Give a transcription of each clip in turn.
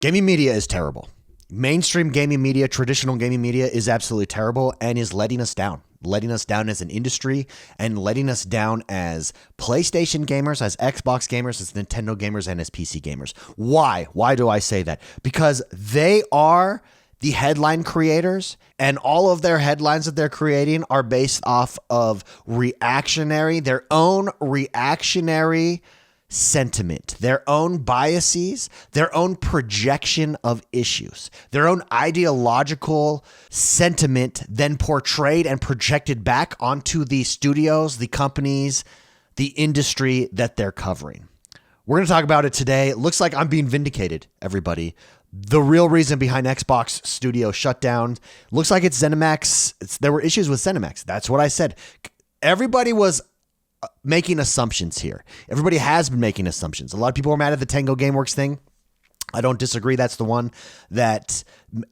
Gaming media is terrible. Mainstream gaming media, traditional gaming media is absolutely terrible and is letting us down as an industry and letting us down as PlayStation gamers, as Xbox gamers, as Nintendo gamers, and as PC gamers. Why? Why do I say that? Because they are the headline creators, and all of their headlines that they're creating are based off of their own reactionary sentiment, their own biases, their own projection of issues, their own ideological sentiment then portrayed and projected back onto the studios, the companies, the industry that they're covering. We're going to talk about it today. It looks like I'm being vindicated, everybody. The real reason behind Xbox Studio shutdown looks like it's ZeniMax. There were issues with ZeniMax. That's what I said. Everybody was making assumptions here. Everybody has been making assumptions. A lot of people are mad at the Tango Gameworks thing. I don't disagree. That's the one that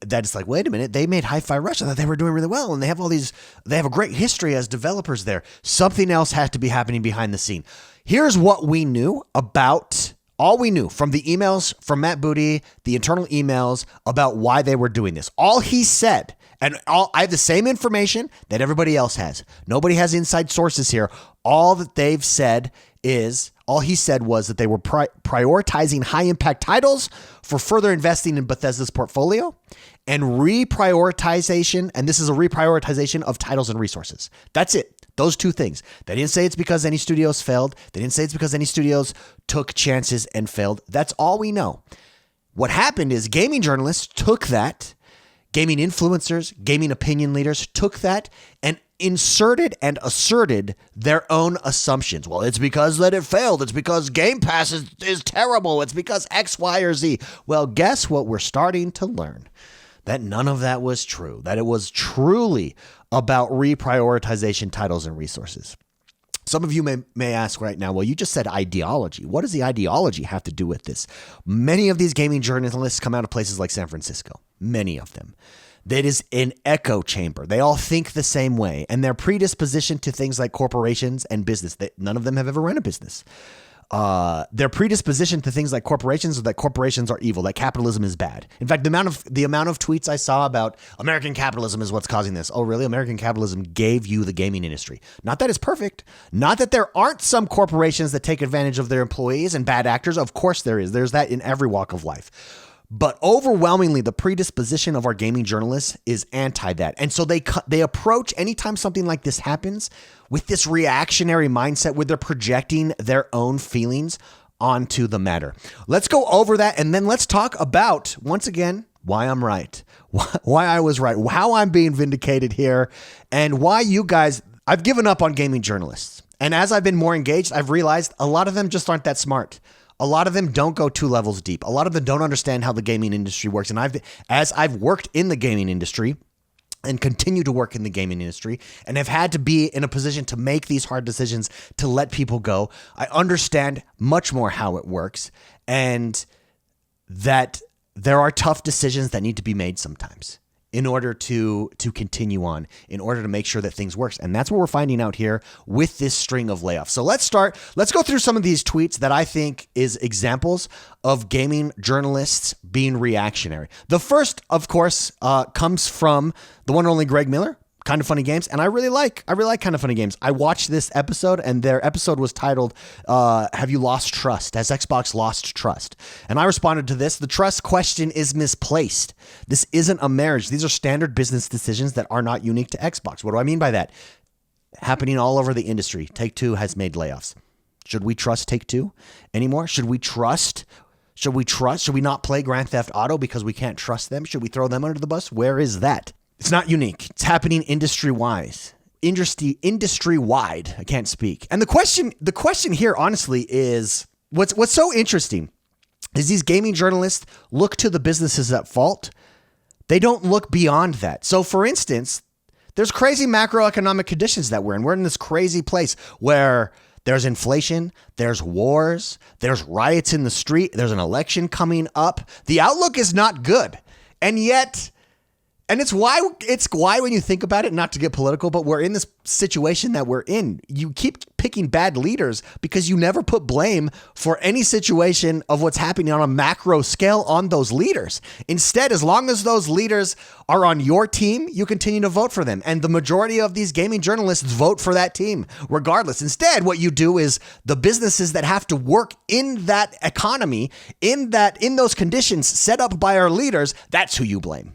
it's like, wait a minute, they made Hi-Fi Rush. I thought they were doing really well, and they have a great history as developers there. Something else has to be happening behind the scene. Here's what we knew about. All we knew from the emails from Matt Booty, the internal emails about why they were doing this. All he said, I have the same information that everybody else has. Nobody has inside sources here. All that they've said is, all he said was that they were prioritizing high impact titles for further investing in Bethesda's portfolio and reprioritization. And this is a reprioritization of titles and resources. That's it. Those two things. They didn't say it's because any studios failed. They didn't say it's because any studios took chances and failed. That's all we know. What happened is gaming journalists took that, gaming influencers, gaming opinion leaders took that and inserted and asserted their own assumptions. Well, it's because that it failed. It's because Game Pass is terrible. It's because X, Y, or Z. Well, guess what we're starting to learn? That none of that was true. That it was truly about reprioritization, titles, and resources. Some of you may ask right now, well, you just said ideology. What does the ideology have to do with this? Many of these gaming journalists come out of places like San Francisco. Many of them. That is an echo chamber. They all think the same way, and they're predispositioned to things like corporations and business. None of them have ever run a business. They're predispositioned to things like corporations, or that corporations are evil, that capitalism is bad. In fact, the amount of tweets I saw about American capitalism is what's causing this. Oh, really? American capitalism gave you the gaming industry. Not that it's perfect. Not that there aren't some corporations that take advantage of their employees and bad actors. Of course there is. There's that in every walk of life. But overwhelmingly, the predisposition of our gaming journalists is anti that. And so they approach anytime something like this happens with this reactionary mindset where they're projecting their own feelings onto the matter. Let's go over that, and then let's talk about, once again, why I'm right, why I was right, how I'm being vindicated here, and why you guys, I've given up on gaming journalists. And as I've been more engaged, I've realized a lot of them just aren't that smart. A lot of them don't go 2 levels deep. A lot of them don't understand how the gaming industry works. And as I've worked in the gaming industry and continue to work in the gaming industry and have had to be in a position to make these hard decisions to let people go, I understand much more how it works, and that there are tough decisions that need to be made sometimes in order to continue on, in order to make sure that things works. And that's what we're finding out here with this string of layoffs. So let's go through some of these tweets that I think is examples of gaming journalists being reactionary. The first, of course, comes from the one and only Greg Miller, Kind of Funny Games, and I really like Kind of Funny Games. I watched this episode, and their episode was titled, Have You Lost Trust? Has Xbox lost trust? And I responded to this. The trust question is misplaced. This isn't a marriage. These are standard business decisions that are not unique to Xbox. What do I mean by that? Happening all over the industry. Take-Two has made layoffs. Should we trust Take-Two anymore? Should we not play Grand Theft Auto because we can't trust them? Should we throw them under the bus? Where is that? It's not unique. It's happening industry-wide. I can't speak. And the question here, honestly, is what's so interesting is these gaming journalists look to the businesses at fault. They don't look beyond that. So, for instance, there's crazy macroeconomic conditions that we're in. We're in this crazy place where there's inflation, there's wars, there's riots in the street, there's an election coming up. The outlook is not good. And yet, And it's why when you think about it, not to get political, but we're in this situation that we're in. You keep picking bad leaders because you never put blame for any situation of what's happening on a macro scale on those leaders. Instead, as long as those leaders are on your team, you continue to vote for them. And the majority of these gaming journalists vote for that team regardless. Instead, what you do is the businesses that have to work in that economy, in those conditions set up by our leaders, that's who you blame.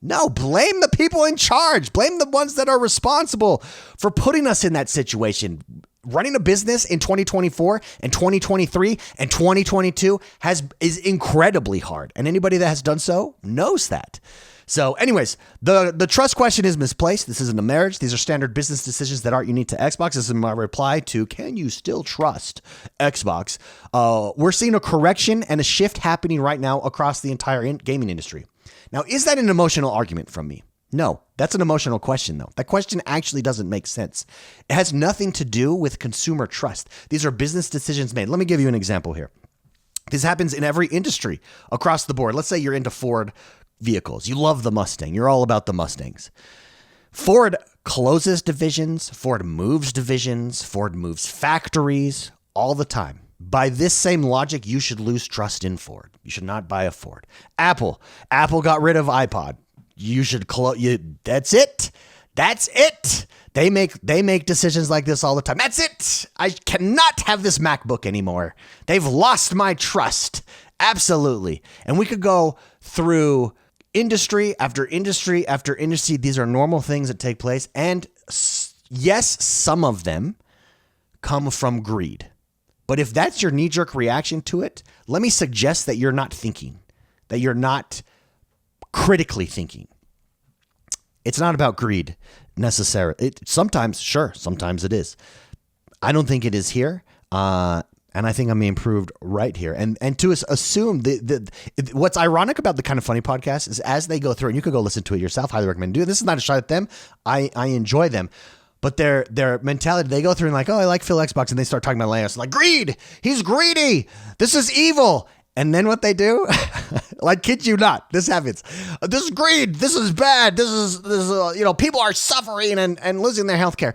No, blame the people in charge. Blame the ones that are responsible for putting us in that situation. Running a business in 2024 and 2023 and 2022 is incredibly hard. And anybody that has done so knows that. So anyways, the trust question is misplaced. This isn't a marriage. These are standard business decisions that aren't unique to Xbox. This is my reply to, can you still trust Xbox? We're seeing a correction and a shift happening right now across the entire gaming industry. Now, is that an emotional argument from me? No, that's an emotional question, though. That question actually doesn't make sense. It has nothing to do with consumer trust. These are business decisions made. Let me give you an example here. This happens in every industry across the board. Let's say you're into Ford vehicles. You love the Mustang. You're all about the Mustangs. Ford closes divisions. Ford moves divisions. Ford moves factories all the time. By this same logic, you should lose trust in Ford. You should not buy a Ford. Apple got rid of iPod. You should that's it. That's it. They make decisions like this all the time. That's it. I cannot have this MacBook anymore. They've lost my trust. Absolutely. And we could go through industry after industry after industry. These are normal things that take place. And yes, some of them come from greed. But if that's your knee-jerk reaction to it, let me suggest that you're not thinking, that you're not critically thinking. It's not about greed necessarily. Sometimes it is. I don't think it is here. And I think I'm being proved right here. And to assume what's ironic about the Kind of Funny podcast is as they go through, and you could go listen to it yourself, highly recommend doing it. This is not a shot at them. I enjoy them. But their mentality, they go through and like, oh, I like Phil Xbox. And they start talking about layoffs. Like, greed. He's greedy. This is evil. And then what they do, like, kid you not, this happens. This is greed. This is bad. This is people are suffering and losing their health care.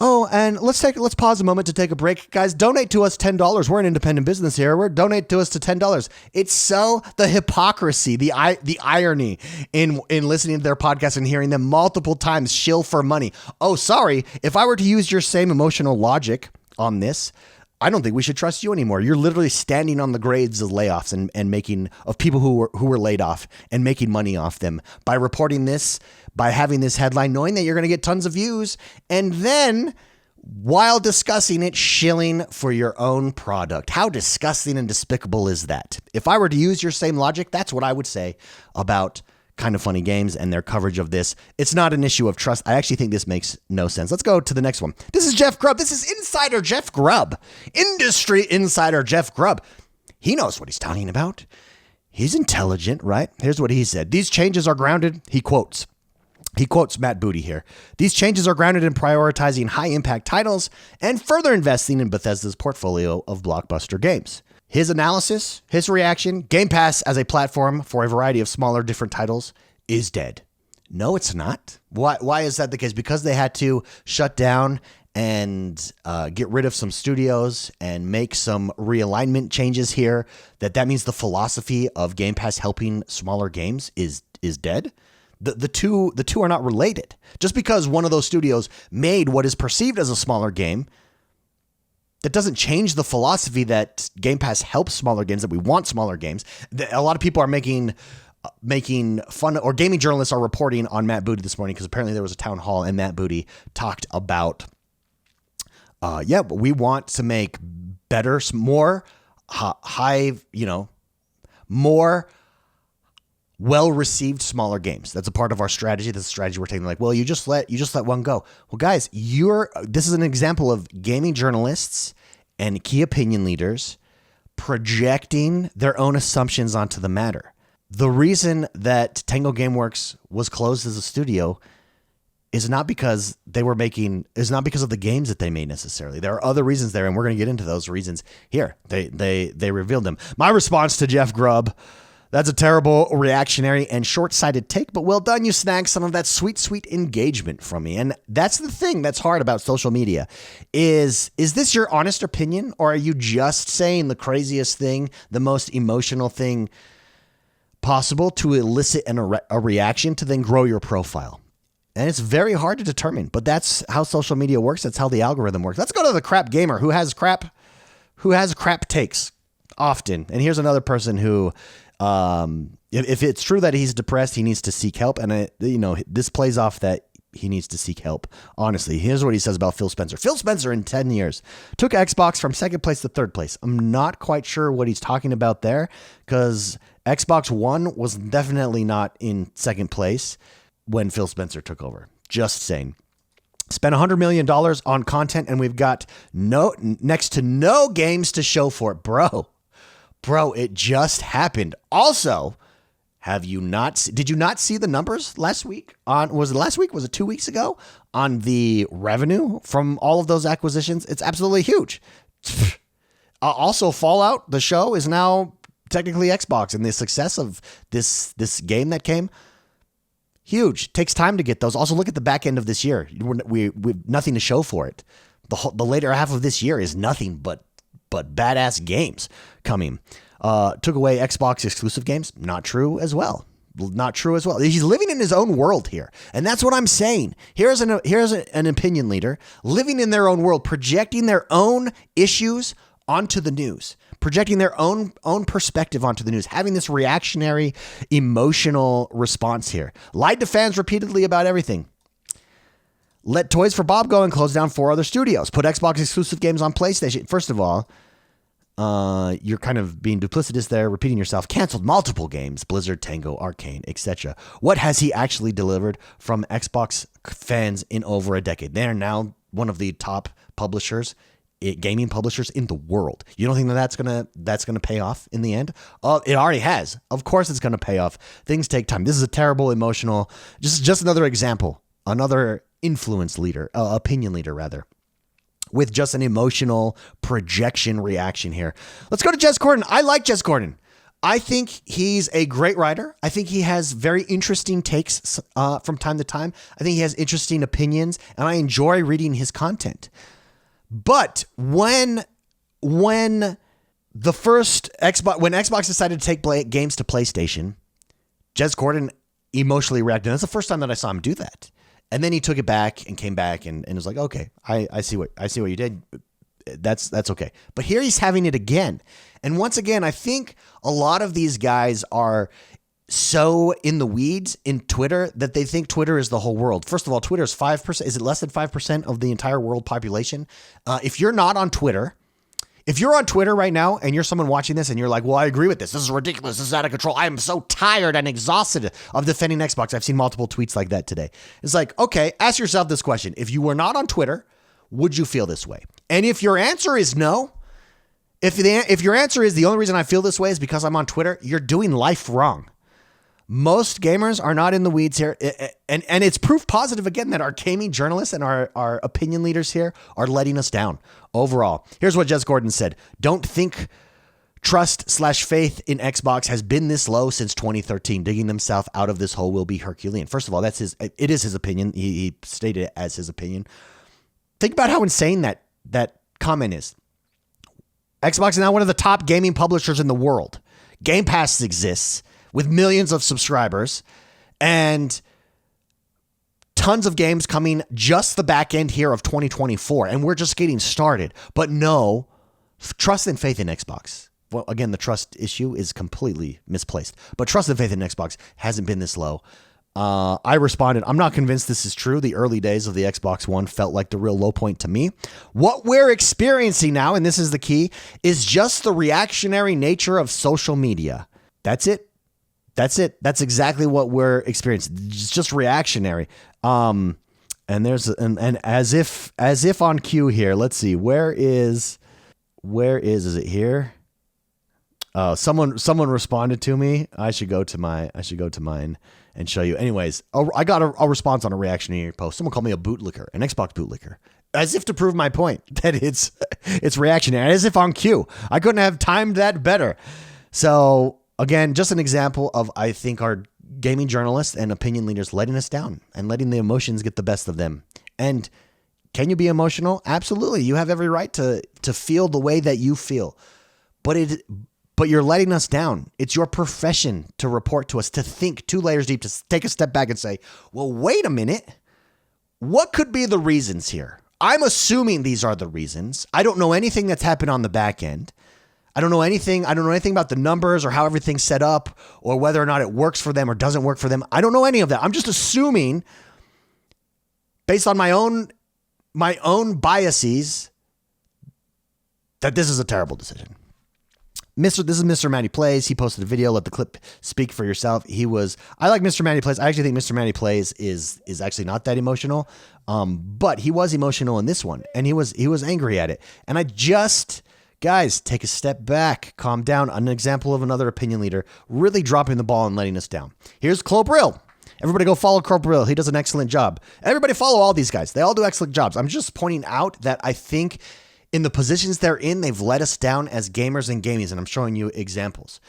Oh, and let's pause a moment to take a break. Guys, donate to us $10. We're an independent business here. Donate to us to $10. It's so the hypocrisy, the irony in listening to their podcast and hearing them multiple times shill for money. Oh, sorry. If I were to use your same emotional logic on this, I don't think we should trust you anymore. You're literally standing on the grades of layoffs and making of people who were laid off and making money off them by reporting this, by having this headline, knowing that you're going to get tons of views, and then while discussing it, shilling for your own product. How disgusting and despicable is that? If I were to use your same logic, that's what I would say about Kind of Funny Games and their coverage of this. It's not an issue of trust. I actually think this makes no sense. Let's go to the next one. This is Jeff Grubb. This is Insider Jeff Grubb. Industry Insider Jeff Grubb. He knows what he's talking about. He's intelligent, right? Here's what he said. These changes are grounded. He quotes Matt Booty here. These changes are grounded in prioritizing high impact titles and further investing in Bethesda's portfolio of blockbuster games. His analysis, his reaction, Game Pass as a platform for a variety of smaller, different titles is dead. No, it's not. Why is that the case? Because they had to shut down and get rid of some studios and make some realignment changes here. That means the philosophy of Game Pass helping smaller games is dead. The two are not related. Just because one of those studios made what is perceived as a smaller game, that doesn't change the philosophy that Game Pass helps smaller games, that we want smaller games. A lot of people are making fun, or gaming journalists are reporting on Matt Booty this morning because apparently there was a town hall and Matt Booty talked about, we want to make better, more high, more well-received smaller games. That's a part of our strategy. That's a strategy we're taking. Like, well, you just let one go. Well, guys, this is an example of gaming journalists and key opinion leaders projecting their own assumptions onto the matter. The reason that Tango Gameworks was closed as a studio is not because of the games that they made necessarily. There are other reasons there, and we're going to get into those reasons here. They revealed them. My response to Jeff Grubb, That's a terrible, reactionary, and short-sighted take, but well done. You snagged some of that sweet, sweet engagement from me. And that's the thing that's hard about social media is this your honest opinion, or are you just saying the craziest thing, the most emotional thing possible to elicit a reaction to then grow your profile? And it's very hard to determine, but that's how social media works. That's how the algorithm works. Let's go to the crap gamer who has crap takes often. And here's another person who... if it's true that he's depressed, he needs to seek help. And this plays off that he needs to seek help. Honestly, here's what he says about Phil Spencer. Phil Spencer in 10 years took Xbox from second place to third place. I'm not quite sure what he's talking about there because Xbox One was definitely not in second place when Phil Spencer took over. Just saying. Spent $100 million on content and we've got next to no games to show for it, Bro, it just happened. Also, did you not see the numbers last week? Was it last week? Was it 2 weeks ago? On the revenue from all of those acquisitions? It's absolutely huge. Also, Fallout, the show, is now technically Xbox, and the success of this game that came, huge. Takes time to get those. Also, look at the back end of this year. We've nothing to show for it. The later half of this year is nothing but badass games coming. Took away Xbox exclusive games. Not true as well. He's living in his own world here. And that's what I'm saying. Here's an opinion leader living in their own world, projecting their own issues onto the news, projecting their own perspective onto the news, having this reactionary, emotional response here. Lied to fans repeatedly about everything. Let Toys for Bob go and close down 4 other studios. Put Xbox exclusive games on PlayStation. First of all, you're kind of being duplicitous there, repeating yourself. Canceled multiple games, Blizzard, Tango, Arcane, etc. What has he actually delivered from Xbox fans in over a decade? They're now one of the top publishers, gaming publishers in the world. You don't think that's gonna pay off in the end? It already has. Of course, it's gonna pay off. Things take time. This is a terrible, emotional. Just another example. Another influence leader, opinion leader rather, with just an emotional projection reaction here. Let's go to Jez Corden. I like Jez Corden. I think he's a great writer. I think he has very interesting takes from time to time. I think he has interesting opinions, and I enjoy reading his content. But when Xbox decided to take games to PlayStation, Jez Corden emotionally reacted. That's the first time that I saw him do that. And then he took it back and came back and was like, okay, I see what you did. That's okay. But here he's having it again. And once again, I think a lot of these guys are so in the weeds in Twitter that they think Twitter is the whole world. First of all, Twitter is 5%. Is it less than 5% of the entire world population? If you're not on Twitter, if you're on Twitter right now and you're someone watching this and you're like, well, I agree with this. This is ridiculous. This is out of control. I am so tired and exhausted of defending Xbox. I've seen multiple tweets like that today. It's like, okay, ask yourself this question. If you were not on Twitter, would you feel this way? And if your answer is no, if your answer is the only reason I feel this way is because I'm on Twitter, you're doing life wrong. Most gamers are not in the weeds here. And it's proof positive, again, that our gaming journalists and our opinion leaders here are letting us down overall. Here's what Jez Corden said. Don't think trust/faith in Xbox has been this low since 2013. Digging himself out of this hole will be Herculean. First of all, it is his opinion. He stated it as his opinion. Think about how insane that comment is. Xbox is now one of the top gaming publishers in the world. Game Pass exists with millions of subscribers and tons of games coming just the back end here of 2024. And we're just getting started. But no, trust and faith in Xbox. Well, again, the trust issue is completely misplaced. But trust and faith in Xbox hasn't been this low. I responded, I'm not convinced this is true. The early days of the Xbox One felt like the real low point to me. What we're experiencing now, and this is the key, is just the reactionary nature of social media. That's it. That's exactly what we're experiencing. It's just reactionary. And there's and as if on cue here. Let's see. Where is it here? Someone responded to me. I should go to mine and show you. Anyways, I got a response on a reactionary post. Someone called me a bootlicker, an Xbox bootlicker, as if to prove my point that it's reactionary, as if on cue. I couldn't have timed that better. So Again, just an example of, I think, our gaming journalists and opinion leaders letting us down and letting the emotions get the best of them. And can you be emotional? Absolutely. You have every right to feel the way that you feel. But you're letting us down. It's your profession to report to us, to think 2 layers deep, to take a step back and say, well, wait a minute. What could be the reasons here? I'm assuming these are the reasons. I don't know anything that's happened on the back end. I don't know anything about the numbers or how everything's set up or whether or not it works for them or doesn't work for them. I don't know any of that. I'm just assuming, based on my own biases, that this is a terrible decision. This is Mr. Matty Plays. He posted a video. Let the clip speak for yourself. I like Mr. Matty Plays. I actually think Mr. Matty Plays is actually not that emotional. But he was emotional in this one, and he was angry at it. And guys, take a step back, calm down. An example of another opinion leader really dropping the ball and letting us down. Here's Clobrill. Everybody go follow Clobrill. He does an excellent job. Everybody follow all these guys. They all do excellent jobs. I'm just pointing out that I think in the positions they're in, they've let us down as gamers and gamies, and I'm showing you examples.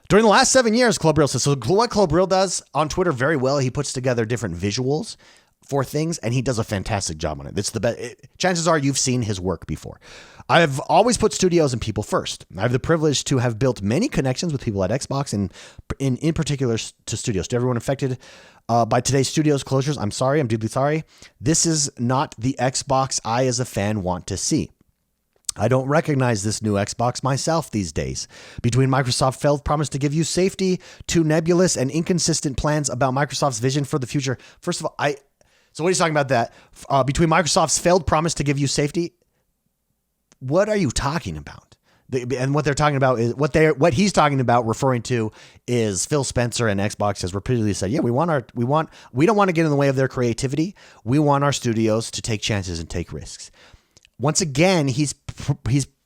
During the last 7 years, Clobrill says, so what Clobrill does on Twitter very well, he puts together different visuals for things, and he does a fantastic job on it. It's the best. Chances are you've seen his work before. I've always put studios and people first. I have the privilege to have built many connections with people at Xbox and in particular to studios. To everyone affected by today's studios closures, I'm sorry. I'm deeply sorry. This is not the Xbox I as a fan want to see. I don't recognize this new Xbox myself these days. Between Microsoft's failed promise to give you safety to nebulous and inconsistent plans about Microsoft's vision for the future. First of all, so what are you talking about that? Between Microsoft's failed promise to give you safety, what are you talking about? And what they're talking about is what he's talking about, referring to, is Phil Spencer and Xbox has repeatedly said, yeah, we don't want to get in the way of their creativity. We want our studios to take chances and take risks. Once again, he's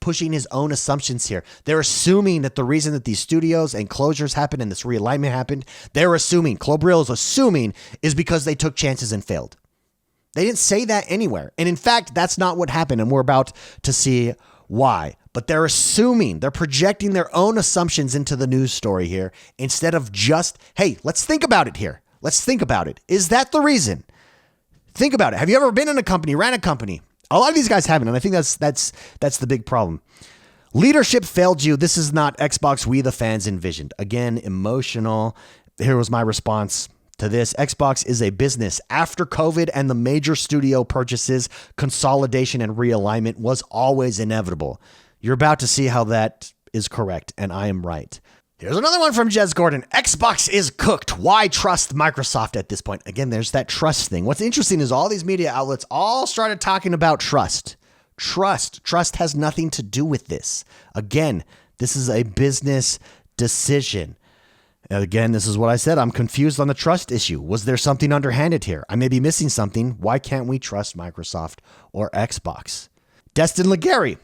pushing his own assumptions here. They're assuming that the reason that these studios and closures happened and this realignment happened, Clobrill is assuming, is because they took chances and failed. They didn't say that anywhere. And in fact, that's not what happened. And we're about to see why. But they're projecting their own assumptions into the news story here instead of just, hey, let's think about it here. Let's think about it. Is that the reason? Think about it. Have you ever been in a company, ran a company? A lot of these guys haven't, and I think that's the big problem. Leadership failed you. This is not Xbox we the fans envisioned. Again, emotional. Here was my response to this. Xbox is a business. After COVID and the major studio purchases, consolidation and realignment was always inevitable. You're about to see how that is correct, and I am right. Here's another one from Jez Gordon. Xbox is cooked. Why trust Microsoft at this point? Again, there's that trust thing. What's interesting is all these media outlets all started talking about trust. Trust has nothing to do with this. Again, this is a business decision. Again, this is what I said. I'm confused on the trust issue. Was there something underhanded here? I may be missing something. Why can't we trust Microsoft or Xbox? Destin Legary.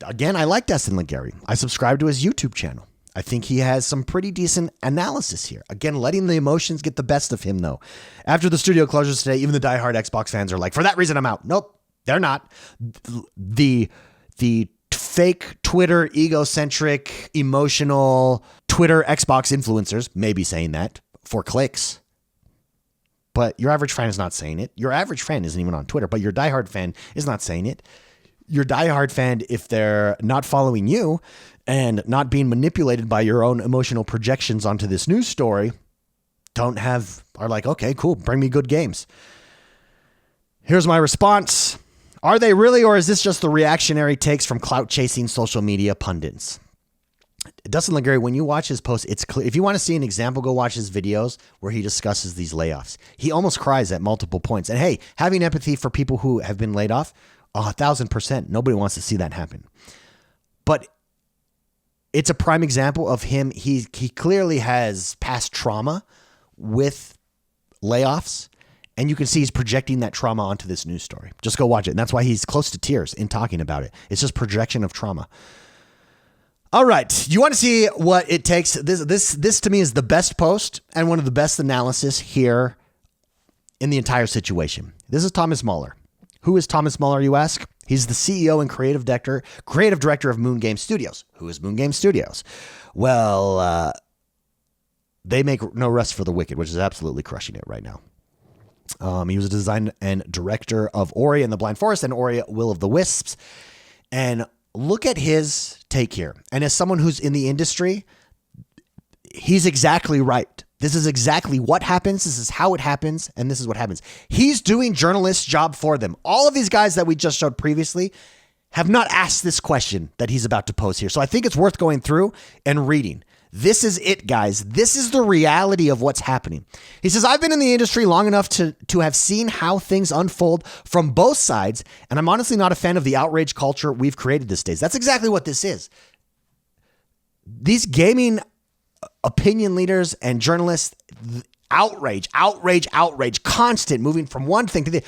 Again, I like Destin Legary. I subscribe to his YouTube channel. I think he has some pretty decent analysis here. Again, letting the emotions get the best of him, though. After the studio closures today, even the diehard Xbox fans are like, for that reason, I'm out. Nope, they're not. The fake Twitter, egocentric, emotional Twitter Xbox influencers may be saying that for clicks. But your average fan is not saying it. Your average fan isn't even on Twitter, but your diehard fan is not saying it. Your diehard fan, if they're not following you and not being manipulated by your own emotional projections onto this news story, are like, okay, cool, bring me good games. Here's my response. Are they really, or is this just the reactionary takes from clout-chasing social media pundits? Dustin Legary, when you watch his posts, it's clear. If you want to see an example, go watch his videos where he discusses these layoffs. He almost cries at multiple points. And hey, having empathy for people who have been laid off, 1,000%. Nobody wants to see that happen. But it's a prime example of him. He clearly has past trauma with layoffs, and you can see he's projecting that trauma onto this news story. Just go watch it. And that's why he's close to tears in talking about it. It's just projection of trauma. All right. You want to see what it takes? This to me is the best post and one of the best analysis here in the entire situation. This is Thomas Muller. Who is Thomas Muller, you ask? He's the CEO and creative director of Moon Game Studios. Who is Moon Game Studios? Well, they make no rest for the wicked, which is absolutely crushing it right now. He was a design and director of Ori and the Blind Forest and Ori Will of the Wisps. And look at his take here. And as someone who's in the industry, he's exactly right. This is exactly what happens. This is how it happens. And this is what happens. He's doing journalist's job for them. All of these guys that we just showed previously have not asked this question that he's about to pose here. So I think it's worth going through and reading. This is it, guys. This is the reality of what's happening. He says, I've been in the industry long enough to have seen how things unfold from both sides, and I'm honestly not a fan of the outrage culture we've created these days. That's exactly what this is. These gaming opinion leaders and journalists, outrage, constant, moving from one thing to the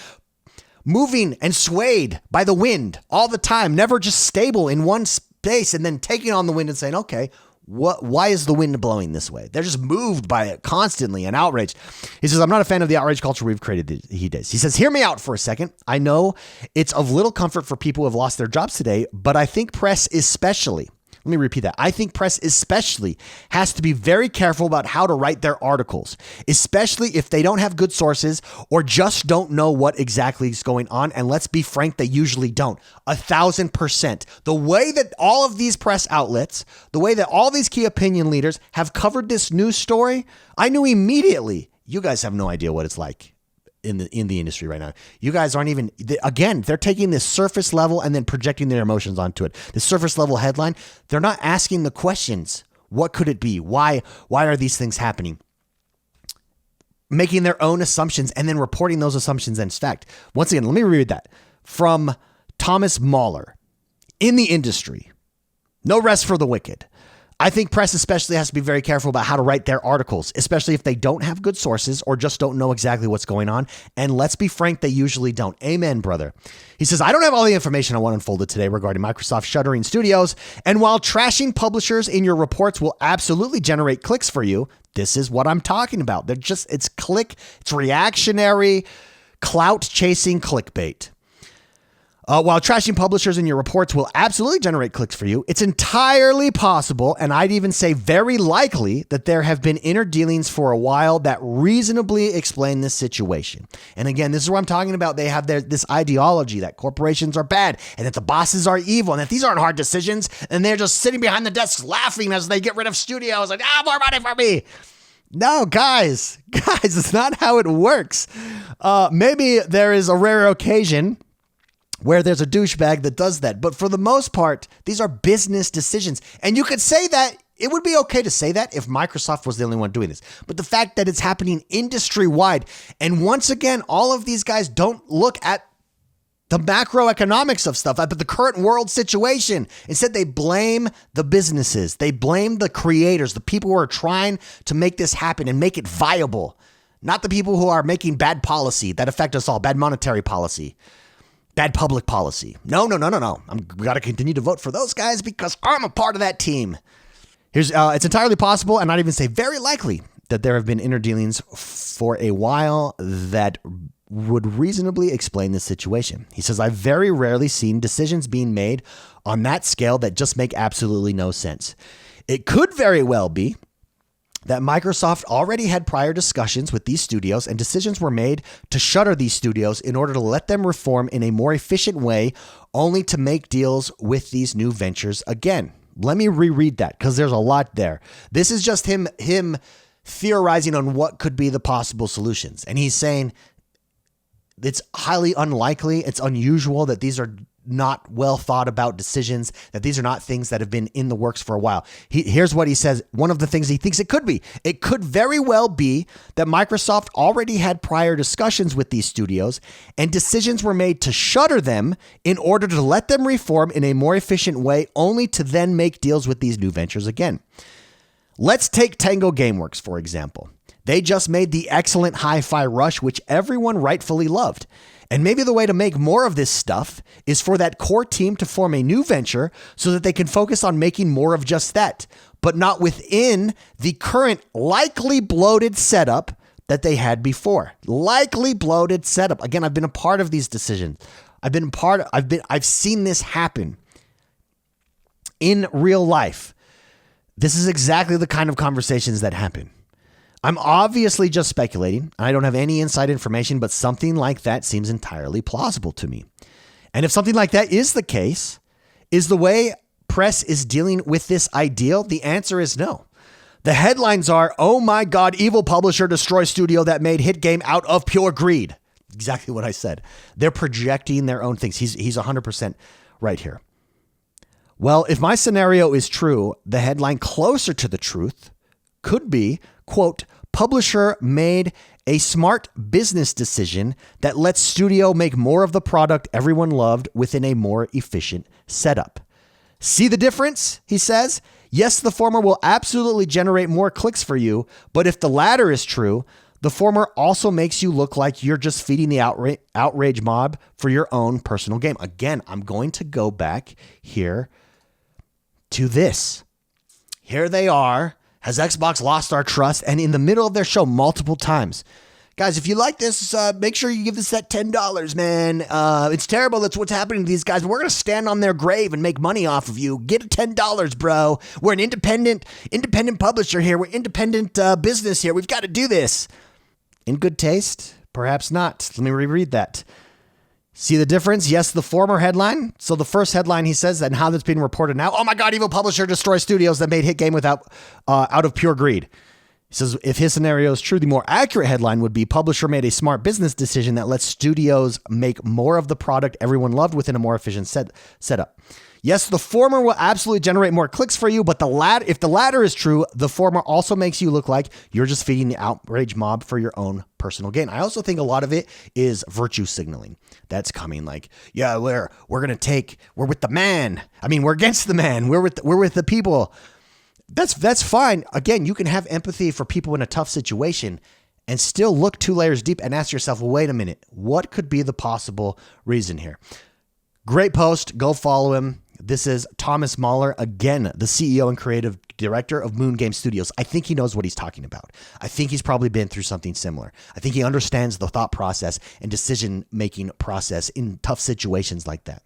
moving and swayed by the wind all the time, never just stable in one space and then taking on the wind and saying, okay, why is the wind blowing this way? They're just moved by it constantly and outraged. He says, I'm not a fan of the outrage culture we've created. He says, hear me out for a second. I know it's of little comfort for people who have lost their jobs today, but I think press especially, let me repeat that. I think press especially has to be very careful about how to write their articles, especially if they don't have good sources or just don't know what exactly is going on. And let's be frank, they usually don't. 1,000%. The way that all of these press outlets, the way that all these key opinion leaders have covered this news story, I knew immediately, you guys have no idea what it's like in the industry right now. You guys aren't even, again, they're taking this surface level and then projecting their emotions onto it. The surface level headline, they're not asking the questions. What could it be? Why are these things happening? Making their own assumptions and then reporting those assumptions as fact. Once again, let me read that from Thomas Mahler. In the industry, no rest for the wicked. I think press especially has to be very careful about how to write their articles, especially if they don't have good sources or just don't know exactly what's going on. And let's be frank, they usually don't. Amen, brother. He says, I don't have all the information I want unfolded today regarding Microsoft shuttering studios. And while trashing publishers in your reports will absolutely generate clicks for you, this is what I'm talking about. It's reactionary, clout chasing clickbait. While trashing publishers in your reports will absolutely generate clicks for you, it's entirely possible, and I'd even say very likely, that there have been inner dealings for a while that reasonably explain this situation. And again, this is what I'm talking about. They have this ideology that corporations are bad and that the bosses are evil and that these aren't hard decisions, and they're just sitting behind the desks laughing as they get rid of studios like, more money for me. No, guys, it's not how it works. Maybe there is a rare occasion where there's a douchebag that does that. But for the most part, these are business decisions. And you could say that, it would be okay to say that if Microsoft was the only one doing this. But the fact that it's happening industry-wide, and once again, all of these guys don't look at the macroeconomics of stuff, but the current world situation. Instead, they blame the businesses. They blame the creators, the people who are trying to make this happen and make it viable. Not the people who are making bad policy that affect us all, bad monetary policy. Bad public policy. No. We got to continue to vote for those guys because I'm a part of that team. It's entirely possible, and I'd even say very likely, that there have been inner dealings for a while that would reasonably explain this situation. He says, I've very rarely seen decisions being made on that scale that just make absolutely no sense. It could very well be that Microsoft already had prior discussions with these studios and decisions were made to shutter these studios in order to let them reform in a more efficient way, only to make deals with these new ventures again. Let me reread that because there's a lot there. This is just him theorizing on what could be the possible solutions. And he's saying it's highly unlikely, it's unusual that these are not well thought about decisions, that these are not things that have been in the works for a while. Here's what he says. One of the things he thinks it could be. It could very well be that Microsoft already had prior discussions with these studios and decisions were made to shutter them in order to let them reform in a more efficient way, only to then make deals with these new ventures again. Let's take Tango Gameworks, for example. They just made the excellent Hi-Fi Rush, which everyone rightfully loved. And maybe the way to make more of this stuff is for that core team to form a new venture so that they can focus on making more of just that, but not within the current likely bloated setup that they had before. Likely bloated setup. Again, I've been a part of these decisions. I've seen this happen in real life. This is exactly the kind of conversations that happen. I'm obviously just speculating. I don't have any inside information, but something like that seems entirely plausible to me. And if something like that is the case, is the way press is dealing with this ideal? The answer is no. The headlines are, oh my God, evil publisher destroys studio that made hit game out of pure greed. Exactly what I said. They're projecting their own things. He's 100% right here. Well, if my scenario is true, the headline closer to the truth could be, quote, publisher made a smart business decision that lets studio make more of the product everyone loved within a more efficient setup. See the difference? He says. Yes, the former will absolutely generate more clicks for you, but if the latter is true, the former also makes you look like you're just feeding the outrage mob for your own personal game. Again, I'm going to go back here to this. Here they are. Has Xbox lost our trust? And in the middle of their show multiple times. Guys, if you like this, make sure you give this that $10, man. It's terrible. That's what's happening to these guys. We're going to stand on their grave and make money off of you. Get $10, bro. We're an independent publisher here. We're independent business here. We've got to do this. In good taste? Perhaps not. Let me reread that. See the difference? Yes, the former headline. So the first headline, he says, and how that's being reported now. Oh my God, evil publisher destroys studios that made hit game out of pure greed. He says, if his scenario is true, the more accurate headline would be publisher made a smart business decision that lets studios make more of the product everyone loved within a more efficient setup. Yes, the former will absolutely generate more clicks for you, but if the latter is true, the former also makes you look like you're just feeding the outrage mob for your own personal gain. I also think a lot of it is virtue signaling. That's coming like, yeah, we're with the man. I mean, we're against the man. We're with the people. That's fine. Again, you can have empathy for people in a tough situation and still look 2 layers deep and ask yourself, well, wait a minute, what could be the possible reason here? Great post. Go follow him. This is Thomas Mahler, again, the CEO and creative director of Moon Game Studios. I think he knows what he's talking about. I think he's probably been through something similar. I think he understands the thought process and decision-making process in tough situations like that.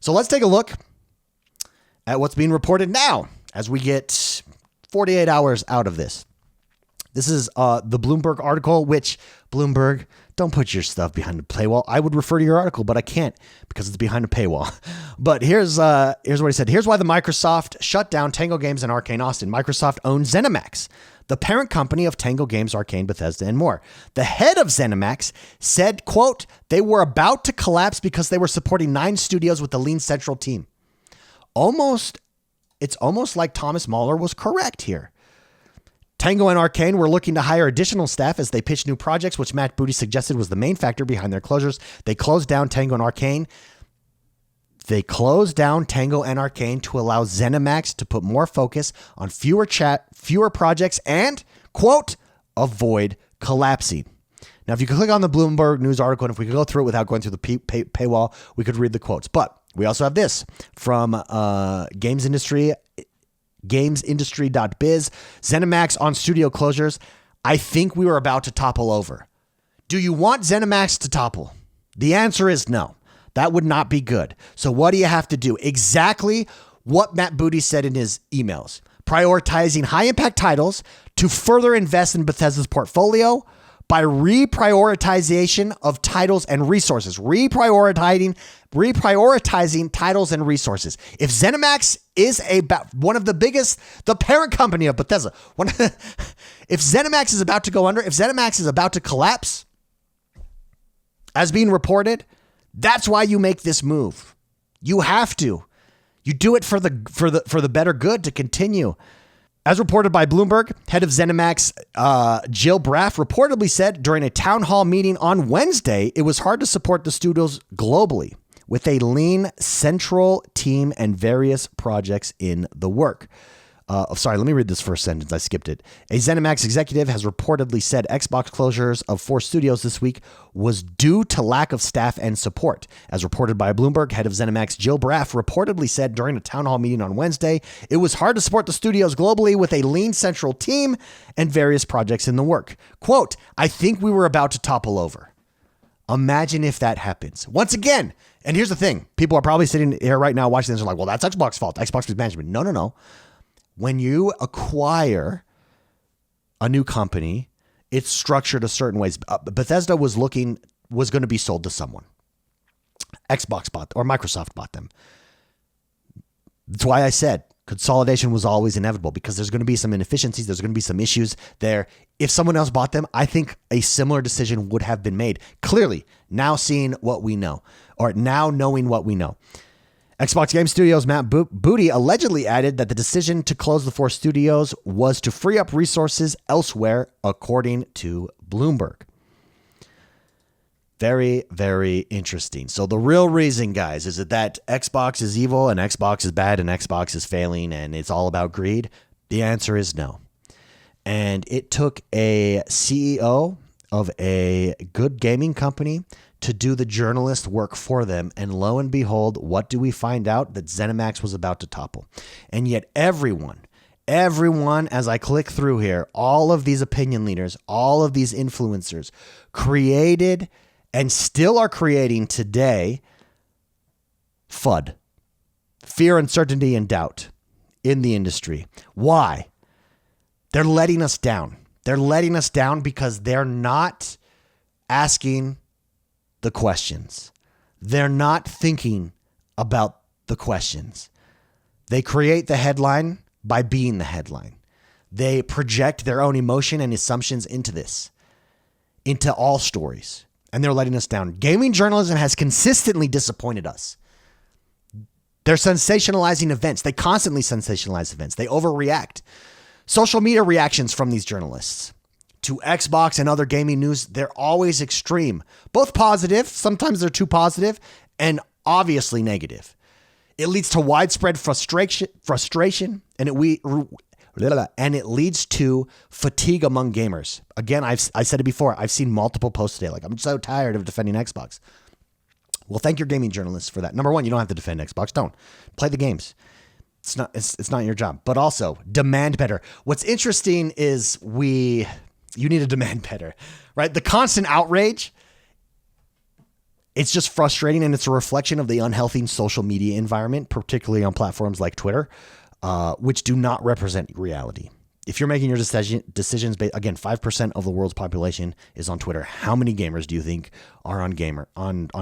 So let's take a look at what's being reported now as we get 48 hours out of this. This is the Bloomberg article, which Bloomberg, don't put your stuff behind the paywall. I would refer to your article, but I can't because it's behind a paywall. But here's what he said. Here's why the Microsoft shut down Tango Games and Arcane Austin. Microsoft owns ZeniMax, the parent company of Tango Games, Arcane, Bethesda, and more. The head of ZeniMax said, quote, they were about to collapse because they were supporting 9 studios with a lean central team. It's almost like Thomas Mahler was correct here. Tango and Arcane were looking to hire additional staff as they pitched new projects, which Matt Booty suggested was the main factor behind their closures. They closed down Tango and Arcane. to allow ZeniMax to put more focus on fewer projects and, quote, avoid collapsing. Now, if you could click on the Bloomberg News article, and if we could go through it without going through the paywall, we could read the quotes. But we also have this from gamesindustry.biz. ZeniMax on studio closures. I think we were about to topple over. Do you want ZeniMax to topple? The answer is no. That would not be good. So what do you have to do? Exactly what Matt Booty said in his emails. Prioritizing high-impact titles to further invest in Bethesda's portfolio by reprioritization of titles and resources. Reprioritizing titles and resources. If ZeniMax is one of the biggest, the parent company of Bethesda, if ZeniMax is about to go under, if ZeniMax is about to collapse, as being reported, that's why you make this move. You have to. You do it for the better good to continue. As reported by Bloomberg, head of ZeniMax, Jill Braff, reportedly said during a town hall meeting on Wednesday, it was hard to support the studios globally with a lean central team and various projects in the work. Let me read this first sentence. I skipped it. A ZeniMax executive has reportedly said Xbox closures of 4 studios this week was due to lack of staff and support. As reported by Bloomberg, head of ZeniMax Jill Braff reportedly said during a town hall meeting on Wednesday, it was hard to support the studios globally with a lean central team and various projects in the work. Quote, I think we were about to topple over. Imagine if that happens. Once again, and here's the thing. People are probably sitting here right now watching this and are like, well, that's Xbox's fault. Xbox is management. No. When you acquire a new company. It's structured a certain ways. Bethesda was going to be sold to someone. Xbox bought or Microsoft bought them. That's why I said consolidation was always inevitable, because there's going to be some inefficiencies. There's going to be some issues there. If someone else bought them, I think a similar decision would have been made. Clearly, now seeing what we know, or now knowing what we know. Xbox Game Studios' Matt Booty allegedly added that the decision to close the 4 studios was to free up resources elsewhere, according to Bloomberg. Very, very interesting. So the real reason, guys, is that Xbox is evil and Xbox is bad and Xbox is failing and it's all about greed? The answer is no. And it took a CEO of a good gaming company to do the journalist work for them. And lo and behold, what do we find out? That ZeniMax was about to topple. And yet everyone, as I click through here, all of these opinion leaders, all of these influencers created and still are creating today FUD, fear, uncertainty, and doubt in the industry. Why? They're letting us down. They're letting us down because they're not asking the questions. They're not thinking about the questions. They create the headline by being the headline. They project their own emotion and assumptions into this, into all stories. And they're letting us down. Gaming journalism has consistently disappointed us. They're sensationalizing events. They constantly sensationalize events. They overreact. Social media reactions from these journalists to Xbox and other gaming news, they're always extreme. Both positive, sometimes they're too positive, and obviously negative. It leads to widespread frustration, and it leads to fatigue among gamers. Again, I said it before. I've seen multiple posts today. Like, I'm so tired of defending Xbox. Well, thank your gaming journalists for that. Number one, you don't have to defend Xbox. Don't. Play the games. It's not your job. But also, demand better. What's interesting is you need to demand better, right? The constant outrage, it's just frustrating, and it's a reflection of the unhealthy social media environment, particularly on platforms like Twitter, which do not represent reality. If you're making your decisions, again, 5% of the world's population is on Twitter. How many gamers do you think are on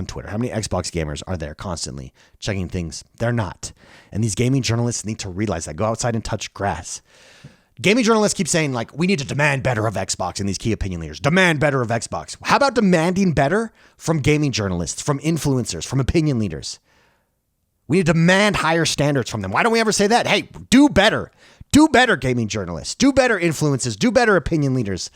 Twitter? How many Xbox gamers are there constantly checking things? They're not. And these gaming journalists need to realize that. Go outside and touch grass. Gaming journalists keep saying, like, we need to demand better of Xbox, and these key opinion leaders demand better of Xbox. How about demanding better from gaming journalists, from influencers, from opinion leaders? We need to demand higher standards from them. Why don't we ever say that? Hey, do better. Do better, gaming journalists. Do better, influencers. Do better, opinion leaders.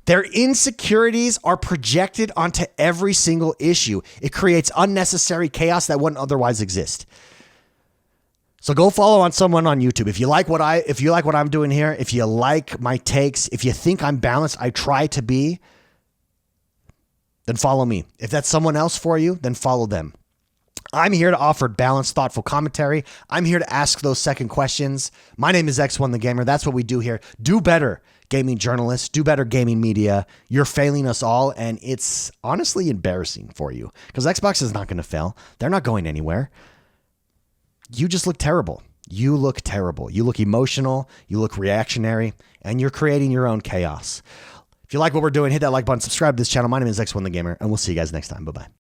Their insecurities are projected onto every single issue. It creates unnecessary chaos that wouldn't otherwise exist. So go follow on someone on YouTube. If you like what I'm doing here, if you like my takes, if you think I'm balanced, I try to be, then follow me. If that's someone else for you, then follow them. I'm here to offer balanced, thoughtful commentary. I'm here to ask those second questions. My name is X1 the Gamer. That's what we do here. Do better, gaming journalists. Do better, gaming media. You're failing us all, and it's honestly embarrassing for you because Xbox is not going to fail. They're not going anywhere. You just look terrible. You look terrible. You look emotional. You look reactionary, and you're creating your own chaos. If you like what we're doing, hit that like button, subscribe to this channel. My name is X1 the Gamer, and we'll see you guys next time. Bye-bye.